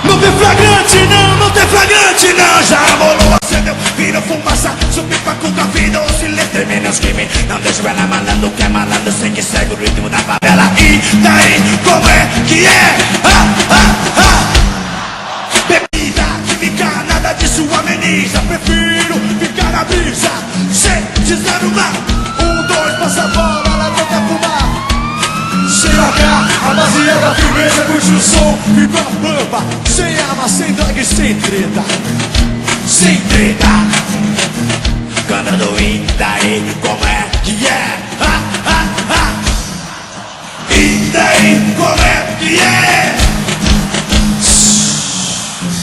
Não tem flagrante não, não tem flagrante não. Já rolou, acendeu, virou fumaça, subi pra contra a vida, o silêncio termina os crimes. Não deixa ela malandro, que é malandro, sei que segue o ritmo da favela. E daí, como é que é? Bebida, química, nada disso ameniza. Prefiro ficar na brisa, sem desarrumar. 1, 2, passa a bola, lá tenta fumar. Cheira a baseada, firmeza, puxa o som, vibra a pampa. Sem arma, sem droga e sem treta. Sem treta.